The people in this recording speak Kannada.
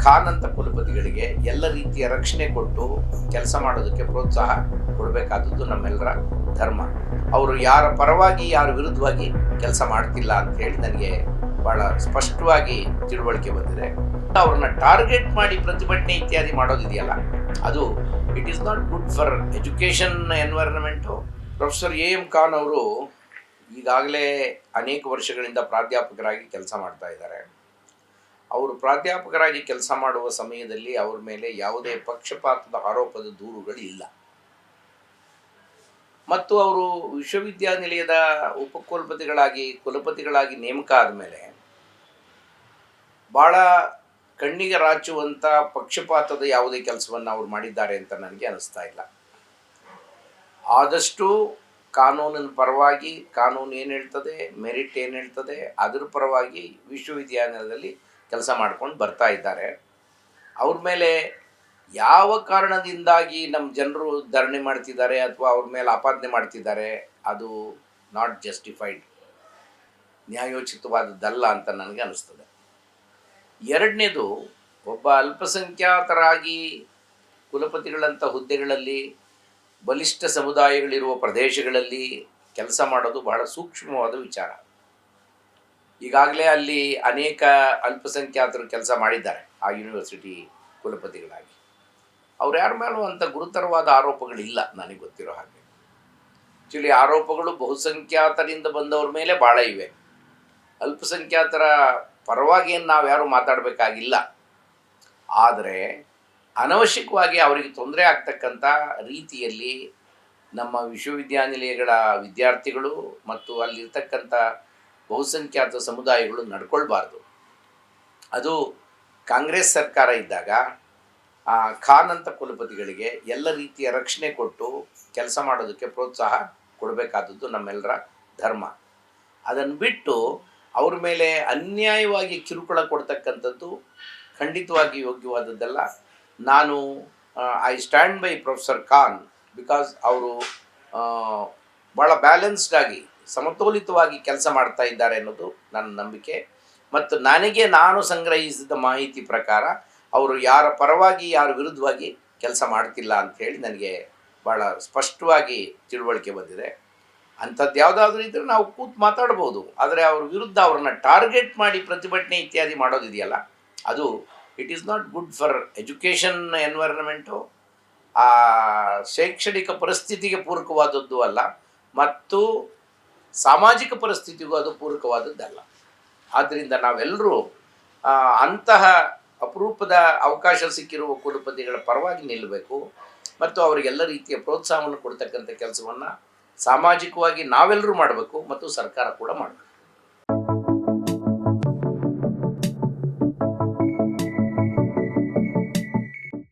ಖಾನ್ ಅಂತ ಕುಲಪತಿಗಳಿಗೆ ಎಲ್ಲ ರೀತಿಯ ರಕ್ಷಣೆ ಕೊಟ್ಟು ಕೆಲಸ ಮಾಡೋದಕ್ಕೆ ಪ್ರೋತ್ಸಾಹ ಕೊಡಬೇಕಾದದ್ದು ನಮ್ಮೆಲ್ಲರ ಧರ್ಮ. ಅವರು ಯಾರ ಪರವಾಗಿ ಯಾರ ವಿರುದ್ಧವಾಗಿ ಕೆಲಸ ಮಾಡ್ತಿಲ್ಲ ಅಂತ ಹೇಳಿ ನನಗೆ ಭಾಳ ಸ್ಪಷ್ಟವಾಗಿ ತಿಳುವಳಿಕೆ ಬಂದಿದೆ. ಅವ್ರನ್ನ ಟಾರ್ಗೆಟ್ ಮಾಡಿ ಪ್ರತಿಭಟನೆ ಇತ್ಯಾದಿ ಮಾಡೋದಿದೆಯಲ್ಲ, ಅದು it is not good for education environment. Professor A M. Khan ಅವರು ಈಗಾಗಲೇ ಅನೇಕ ವರ್ಷಗಳಿಂದ ಪ್ರಾಧ್ಯಾಪಕರಾಗಿ ಕೆಲಸ ಮಾಡ್ತಾ ಇದ್ದಾರೆ. ಅವರು ಪ್ರಾಧ್ಯಾಪಕರಾಗಿ ಕೆಲಸ ಮಾಡುವ ಸಮಯದಲ್ಲಿ ಅವ್ರ ಮೇಲೆ ಯಾವುದೇ ಪಕ್ಷಪಾತದ ಆರೋಪದ ದೂರುಗಳು ಇಲ್ಲ. ಮತ್ತು ಅವರು ವಿಶ್ವವಿದ್ಯಾನಿಲಯದ ಕುಲಪತಿಗಳಾಗಿ ನೇಮಕ ಆದಮೇಲೆ ಭಾಳ ಕಣ್ಣಿಗೆ ರಾಚುವಂಥ ಪಕ್ಷಪಾತದ ಯಾವುದೇ ಕೆಲಸವನ್ನು ಅವ್ರು ಮಾಡಿದ್ದಾರೆ ಅಂತ ನನಗೆ ಅನಿಸ್ತಾ ಇಲ್ಲ. ಆದಷ್ಟು ಕಾನೂನಿನ ಪರವಾಗಿ, ಕಾನೂನು ಏನು ಹೇಳ್ತದೆ, ಮೆರಿಟ್ ಏನು ಹೇಳ್ತದೆ, ಅದರ ಪರವಾಗಿ ವಿಶ್ವವಿದ್ಯಾನಿಲಯದಲ್ಲಿ ಕೆಲಸ ಮಾಡ್ಕೊಂಡು ಬರ್ತಾ ಇದ್ದಾರೆ. ಅವ್ರ ಮೇಲೆ ಯಾವ ಕಾರಣದಿಂದಾಗಿ ನಮ್ಮ ಜನರು ಧರಣಿ ಮಾಡ್ತಿದ್ದಾರೆ ಅಥವಾ ಅವ್ರ ಮೇಲೆ ಆಪಾದನೆ ಮಾಡ್ತಿದ್ದಾರೆ, ಅದು ನಾಟ್ ಜಸ್ಟಿಫೈಡ್, ನ್ಯಾಯೋಚಿತವಾದದ್ದಲ್ಲ ಅಂತ ನನಗೆ ಅನಿಸ್ತದೆ. ಎರಡನೇದು, ಒಬ್ಬ ಅಲ್ಪಸಂಖ್ಯಾತರಾಗಿ ಕುಲಪತಿಗಳಂಥ ಹುದ್ದೆಗಳಲ್ಲಿ ಬಲಿಷ್ಠ ಸಮುದಾಯಗಳಿರುವ ಪ್ರದೇಶಗಳಲ್ಲಿ ಕೆಲಸ ಮಾಡೋದು ಬಹಳ ಸೂಕ್ಷ್ಮವಾದ ವಿಚಾರ. ಈಗಾಗಲೇ ಅಲ್ಲಿ ಅನೇಕ ಅಲ್ಪಸಂಖ್ಯಾತರು ಕೆಲಸ ಮಾಡಿದ್ದಾರೆ ಆ ಯೂನಿವರ್ಸಿಟಿ ಕುಲಪತಿಗಳಾಗಿ. ಅವ್ರು ಯಾರ ಮೇಲೂ ಅಂಥ ಗುರುತರವಾದ ಆರೋಪಗಳಿಲ್ಲ ನನಗೆ ಗೊತ್ತಿರೋ ಹಾಗೆ. ಆ್ಯಕ್ಚುಲಿ ಆರೋಪಗಳು ಬಹುಸಂಖ್ಯಾತರಿಂದ ಬಂದವ್ರ ಮೇಲೆ ಭಾಳ ಇವೆ. ಅಲ್ಪಸಂಖ್ಯಾತರ ಪರವಾಗಿ ಏನು ನಾವು ಯಾರೂ ಮಾತಾಡಬೇಕಾಗಿಲ್ಲ. ಆದರೆ ಅನವಶ್ಯಕವಾಗಿ ಅವರಿಗೆ ತೊಂದರೆ ಆಗ್ತಕ್ಕಂಥ ರೀತಿಯಲ್ಲಿ ನಮ್ಮ ವಿಶ್ವವಿದ್ಯಾನಿಲಯಗಳ ವಿದ್ಯಾರ್ಥಿಗಳು ಮತ್ತು ಅಲ್ಲಿರ್ತಕ್ಕಂಥ ಬಹುಸಂಖ್ಯಾತ ಸಮುದಾಯಗಳು ನಡ್ಕೊಳ್ಬಾರ್ದು. ಅದು ಕಾಂಗ್ರೆಸ್ ಸರ್ಕಾರ ಇದ್ದಾಗ ಖಾನ್ ಅಂತ ಕುಲಪತಿಗಳಿಗೆ ಎಲ್ಲ ರೀತಿಯ ರಕ್ಷಣೆ ಕೊಟ್ಟು ಕೆಲಸ ಮಾಡೋದಕ್ಕೆ ಪ್ರೋತ್ಸಾಹ ಕೊಡಬೇಕಾದದ್ದು ನಮ್ಮೆಲ್ಲರ ಧರ್ಮ. ಅದನ್ನು ಬಿಟ್ಟು ಅವ್ರ ಮೇಲೆ ಅನ್ಯಾಯವಾಗಿ ಕಿರುಕುಳ ಕೊಡ್ತಕ್ಕಂಥದ್ದು ಖಂಡಿತವಾಗಿ ಯೋಗ್ಯವಾದದ್ದಲ್ಲ. ನಾನು I stand by professor Khan because ಅವರು ಭಾಳ ಬ್ಯಾಲೆನ್ಸ್ಡಾಗಿ, ಸಮತೋಲಿತವಾಗಿ ಕೆಲಸ ಮಾಡ್ತಾ ಇದ್ದಾರೆ ಅನ್ನೋದು ನನ್ನ ನಂಬಿಕೆ. ಮತ್ತು ನಾನು ಸಂಗ್ರಹಿಸಿದ ಮಾಹಿತಿ ಪ್ರಕಾರ ಅವರು ಯಾರ ಪರವಾಗಿ ಯಾರ ವಿರುದ್ಧವಾಗಿ ಕೆಲಸ ಮಾಡ್ತಿಲ್ಲ ಅಂಥೇಳಿ ನನಗೆ ಭಾಳ ಸ್ಪಷ್ಟವಾಗಿ ತಿಳುವಳಿಕೆ ಬಂದಿದೆ. ಅಂಥದ್ದು ಯಾವುದಾದ್ರೂ ಇದ್ದರೆ ನಾವು ಕೂತು ಮಾತಾಡ್ಬೋದು. ಆದರೆ ಅವ್ರ ವಿರುದ್ಧ ಅವ್ರನ್ನ ಟಾರ್ಗೆಟ್ ಮಾಡಿ ಪ್ರತಿಭಟನೆ ಇತ್ಯಾದಿ ಮಾಡೋದಿದೆಯಲ್ಲ, ಅದು it is not good for education environment. ಶೈಕ್ಷಣಿಕ ಪರಿಸ್ಥಿತಿಗೆ ಪೂರಕವಾದದ್ದು ಅಲ್ಲ ಮತ್ತು ಸಾಮಾಜಿಕ ಪರಿಸ್ಥಿತಿಗೂ ಅದು ಪೂರಕವಾದದ್ದಲ್ಲ. ಆದ್ದರಿಂದ ನಾವೆಲ್ಲರೂ ಅಂತಹ ಅಪರೂಪದ ಅವಕಾಶ ಸಿಕ್ಕಿರುವ ಕುಲಪತಿಗಳ ಪರವಾಗಿ ನಿಲ್ಲಬೇಕು ಮತ್ತು ಅವರಿಗೆಲ್ಲ ರೀತಿಯ ಪ್ರೋತ್ಸಾಹವನ್ನು ಕೊಡ್ತಕ್ಕಂಥ ಕೆಲಸವನ್ನು ಸಾಮಾಜಿಕವಾಗಿ ನಾವೆಲ್ಲರೂ ಮಾಡಬೇಕು ಮತ್ತು ಸರ್ಕಾರ ಕೂಡ ಮಾಡಬೇಕು.